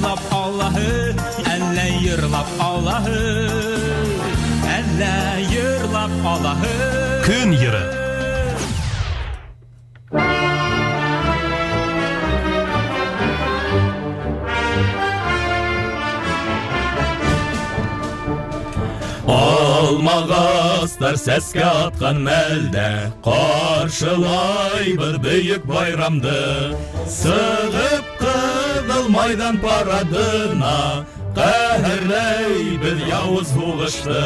уйлап Аллаһы, әллә йырлап Аллаһы, әллә йырлап Аллаһы. Күн йыры. Алмағастар сәске атқан мәлдә, қаршылай бір бүйік байрамды. Сығып Қызыл майдан парадына, қәһәрләй біз яуыз һуғышты.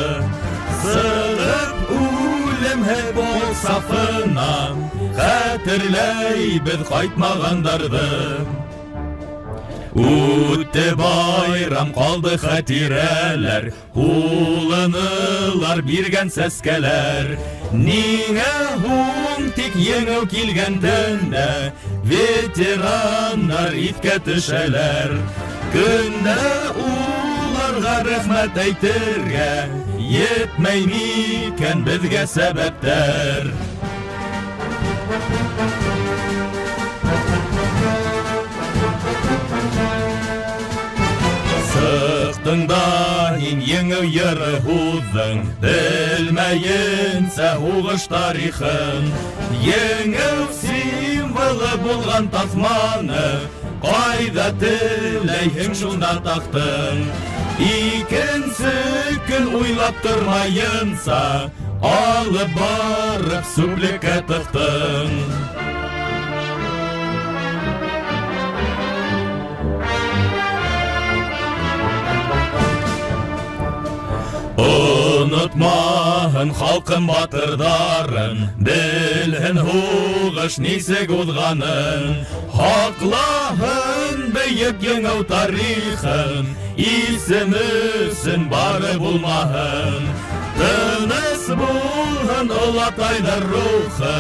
Сығып үлемһе бол сафына, хәтерләй біз қайтмағандарды. Үтті байрам, қалды хатирәләр, һулынылар биргән сәскәләр. Нигә һуң тик еңеү килгән төндә, ветераннар иткә төшәләр. Көндә уларга рәхмәт әйтергә, етмәй микән безгә сәбәптәр. Сықтыңда һин еңеү йыры һуҙҙың, белмәйенсә һуғыш тарихын. Еңеү символы булған таҫманы, ҡайҙа теләйһең шунда таҡтың. Икенсе көн уйлап тормайынса, алып барып сүплеккә тыҡтың. Онотмаһын халҡым батырҙарын, белһен һуғыш нисек уҙғанын. Һаҡлаһын бейек еңеү тарихын, исем өсөн бары булмаһын. Тыныс булһын олатайҙар рухы,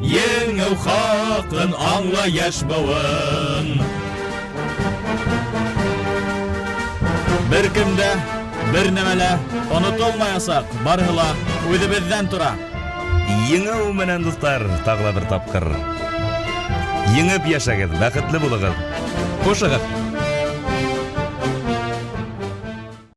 еңеү хаҡын аңла йәш быуын. Бер кемдә, бер нәмәлә онотолмаясаҡ, барыһы ла үҙебеҙҙән тора. Еңеү менән, дуҫтар, тағы ла бер тапҡыр. Еңеп йәшәгеҙ, бәхетле булығыҙ. Ҡушығыҙ.